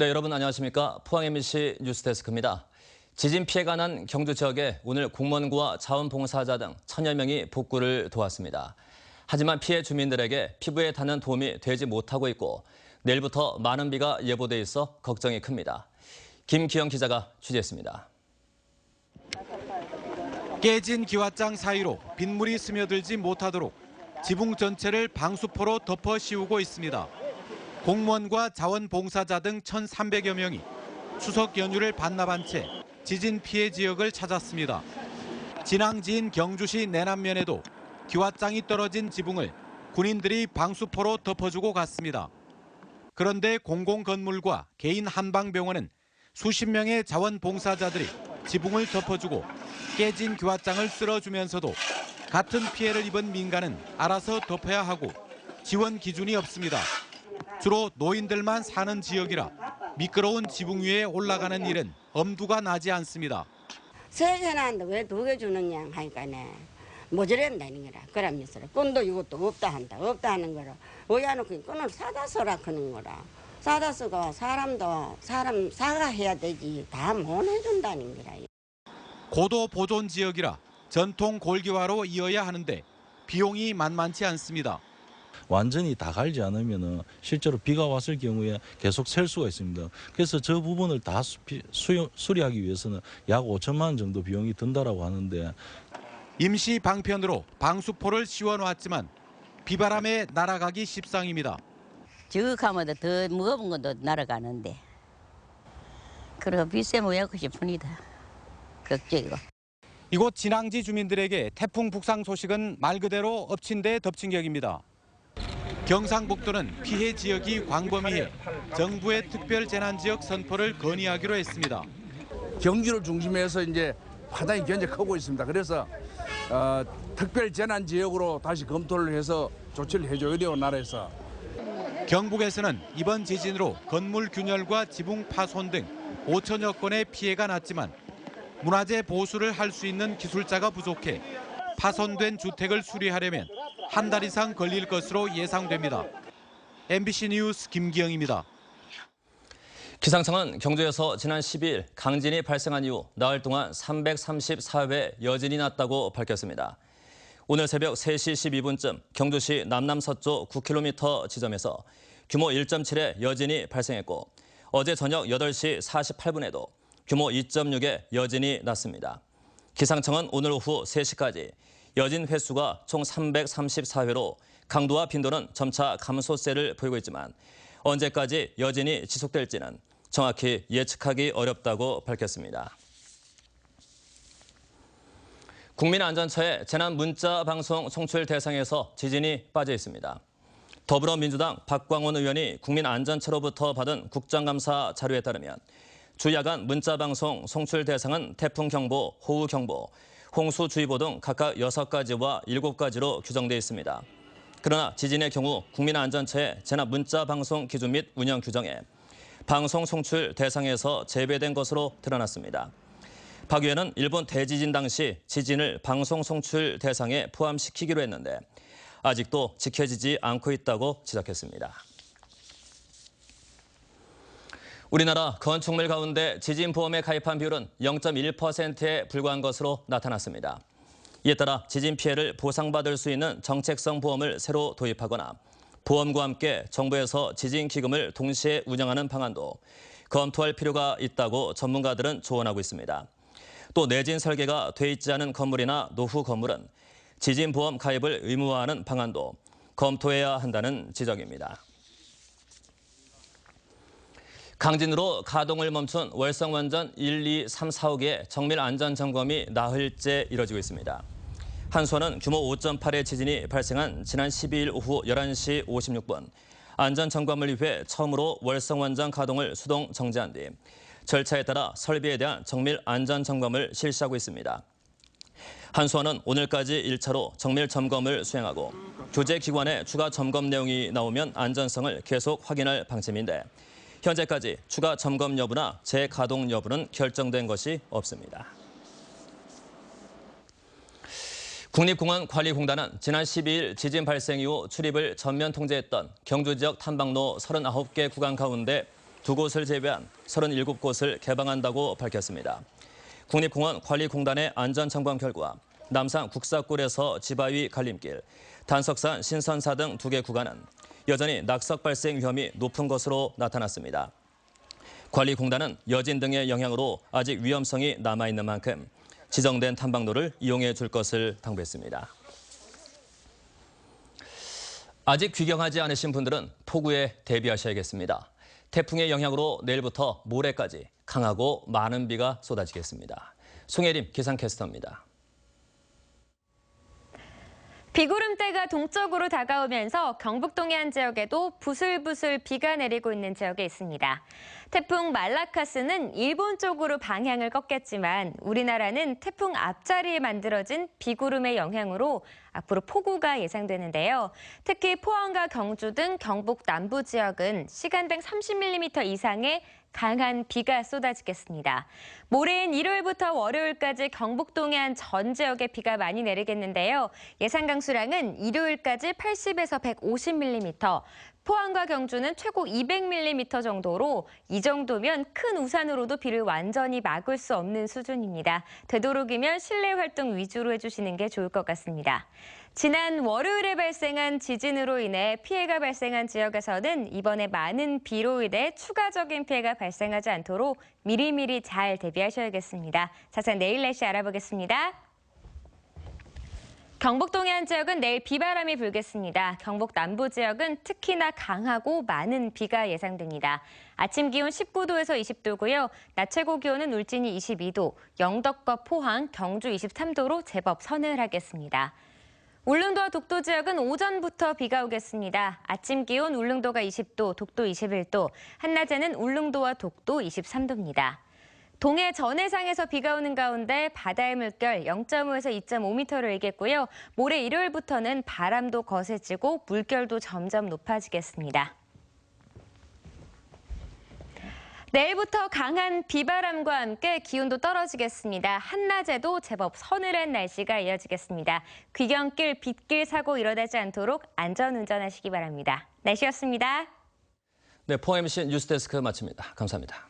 네, 여러분 안녕하십니까? 포항 MBC 뉴스데스크입니다. 지진 피해가 난 경주 지역에 오늘 공무원과 자원봉사자 등 1000여 명이 복구를 도왔습니다. 하지만 피해 주민들에게 피부에 닿는 도움이 되지 못하고 있고 내일부터 많은 비가 예보돼 있어 걱정이 큽니다. 김기영 기자가 취재했습니다. 깨진 기왓장 사이로 빗물이 스며들지 못하도록 지붕 전체를 방수포로 덮어 씌우고 있습니다. 공무원과 자원봉사자 등 1,300여 명이 추석 연휴를 반납한 채 지진 피해 지역을 찾았습니다. 진앙지인 경주시 내남면에도 기왓장이 떨어진 지붕을 군인들이 방수포로 덮어주고 갔습니다. 그런데 공공건물과 개인 한방병원은 수십 명의 자원봉사자들이 지붕을 덮어주고 깨진 기왓장을 쓸어주면서도 같은 피해를 입은 민가는 알아서 덮어야 하고 지원 기준이 없습니다. 주로 노인들만 사는 지역이라 미끄러운 지붕 위에 올라가는 일은 엄두가 나지 않습니다. 3개 나는데 왜 2개 주느냐 하니까네 모자란다는 거라. 그러면서 끈도 이것도 없다 한다. 없다 하는 거라. 왜안놓고 끈을 사다 써라 하는 거라. 사다 쓰고 사람 사과해야 되지. 다 못 해준다는 거라. 고도 보존 지역이라 전통 골기와로 이어야 하는데 비용이 만만치 않습니다. 완전히 다 갈지 않으면 실제로 비가 왔을 경우에 계속 셀 수가 있습니다. 그래서 저 부분을 다 수리하기 위해서는 약 5천만 원 정도 비용이 든다라고 하는데 임시 방편으로 방수포를 씌워놓았지만 비바람에 날아가기 십상입니다. 저 가면 더 무거운 것도 날아가는데 그리고 비세 모양고 싶습니다. 걱정이고. 이곳 진앙지 주민들에게 태풍 북상 소식은 말 그대로 엎친 데 덮친 격입니다. 경상북도는 피해 지역이 광범위해 정부의 특별재난지역 선포를 건의하기로 했습니다. 경주를 중심해서 이제 상당히 견제 크고 있습니다. 그래서 특별재난지역으로 다시 검토를 해서 조치를 해줘야 돼요, 나라에서. 경북에서는 이번 지진으로 건물 균열과 지붕 파손 등 5천여 건의 피해가 났지만 문화재 보수를 할 수 있는 기술자가 부족해 파손된 주택을 수리하려면 한 달 이상 걸릴 것으로 예상됩니다. MBC 뉴스 김기영입니다. 기상청은 경주에서 지난 12일 강진이 발생한 이후 나흘 동안 334회 여진이 났다고 밝혔습니다. 오늘 새벽 3시 12분쯤 경주시 남남서쪽 9km 지점에서 규모 1.7의 여진이 발생했고 어제 저녁 8시 48분에도 규모 2.6의 여진이 났습니다. 기상청은 오늘 오후 3시까지 여진 횟수가 총 334회로 강도와 빈도는 점차 감소세를 보이고 있지만 언제까지 여진이 지속될지는 정확히 예측하기 어렵다고 밝혔습니다. 국민안전처의 재난문자방송 송출 대상에서 지진이 빠져 있습니다. 더불어민주당 박광원 의원이 국민안전처로부터 받은 국정감사 자료에 따르면 주야간 문자방송 송출 대상은 태풍경보, 호우경보, 홍수주의보 등 각각 6가지와 7가지로 규정돼 있습니다. 그러나 지진의 경우 국민안전처의 재난문자방송 기준 및 운영 규정에 방송 송출 대상에서 제외된 것으로 드러났습니다. 박 의원은 일본 대지진 당시 지진을 방송 송출 대상에 포함시키기로 했는데 아직도 지켜지지 않고 있다고 지적했습니다. 우리나라 건축물 가운데 지진보험에 가입한 비율은 0.1%에 불과한 것으로 나타났습니다. 이에 따라 지진 피해를 보상받을 수 있는 정책성 보험을 새로 도입하거나 보험과 함께 정부에서 지진기금을 동시에 운영하는 방안도 검토할 필요가 있다고 전문가들은 조언하고 있습니다. 또 내진 설계가 돼 있지 않은 건물이나 노후 건물은 지진보험 가입을 의무화하는 방안도 검토해야 한다는 지적입니다. 강진으로 가동을 멈춘 월성원전 1, 2, 3, 4호기의 정밀 안전 점검이 나흘째 이뤄지고 있습니다. 한수원은 규모 5.8의 지진이 발생한 지난 12일 오후 11시 56분 안전 점검을 위해 처음으로 월성원전 가동을 수동 정지한 뒤 절차에 따라 설비에 대한 정밀 안전 점검을 실시하고 있습니다. 한수원은 오늘까지 1차로 정밀 점검을 수행하고 교제 기관의 추가 점검 내용이 나오면 안전성을 계속 확인할 방침인데 현재까지 추가 점검 여부나 재가동 여부는 결정된 것이 없습니다. 국립공원관리공단은 지난 12일 지진 발생 이후 출입을 전면 통제했던 경주 지역 탐방로 39개 구간 가운데 2곳을 제외한 37곳을 개방한다고 밝혔습니다. 국립공원 관리공단의 안전점검 결과 남산 국사골에서 지바위 갈림길, 단석산 신선사 등 2개 구간은 여전히 낙석 발생 위험이 높은 것으로 나타났습니다. 관리공단은 여진 등의 영향으로 아직 위험성이 남아있는 만큼 지정된 탐방로를 이용해 줄 것을 당부했습니다. 아직 귀경하지 않으신 분들은 폭우에 대비하셔야겠습니다. 태풍의 영향으로 내일부터 모레까지 강하고 많은 비가 쏟아지겠습니다. 송혜림 기상캐스터입니다. 비구름대가 동쪽으로 다가오면서 경북 동해안 지역에도 부슬부슬 비가 내리고 있는 지역에 있습니다. 태풍 말라카스는 일본 쪽으로 방향을 꺾겠지만 우리나라는 태풍 앞자리에 만들어진 비구름의 영향으로 앞으로 폭우가 예상되는데요. 특히 포항과 경주 등 경북 남부 지역은 시간당 30mm 이상의 강한 비가 쏟아지겠습니다. 모레인 일요일부터 월요일까지 경북 동해안 전 지역에 비가 많이 내리겠는데요. 예상 강수량은 일요일까지 80에서 150mm, 포항과 경주는 최고 200mm 정도로 이 정도면 큰 우산으로도 비를 완전히 막을 수 없는 수준입니다. 되도록이면 실내 활동 위주로 해주시는 게 좋을 것 같습니다. 지난 월요일에 발생한 지진으로 인해 피해가 발생한 지역에서는 이번에 많은 비로 인해 추가적인 피해가 발생하지 않도록 미리미리 잘 대비하셔야겠습니다. 자세한 내일 날씨 알아보겠습니다. 경북 동해안 지역은 내일 비바람이 불겠습니다. 경북 남부 지역은 특히나 강하고 많은 비가 예상됩니다. 아침 기온 19도에서 20도고요. 낮 최고 기온은 울진이 22도, 영덕과 포항, 경주 23도로 제법 서늘하겠습니다. 울릉도와 독도 지역은 오전부터 비가 오겠습니다. 아침 기온 울릉도가 20도, 독도 21도, 한낮에는 울릉도와 독도 23도입니다. 동해 전해상에서 비가 오는 가운데 바다의 물결 0.5에서 2.5m를 일겠고요. 모레 일요일부터는 바람도 거세지고 물결도 점점 높아지겠습니다. 내일부터 강한 비바람과 함께 기온도 떨어지겠습니다. 한낮에도 제법 서늘한 날씨가 이어지겠습니다. 귀경길, 빗길 사고 일어나지 않도록 안전운전하시기 바랍니다. 날씨였습니다. 네, 포항 MC 뉴스데스크 마칩니다. 감사합니다.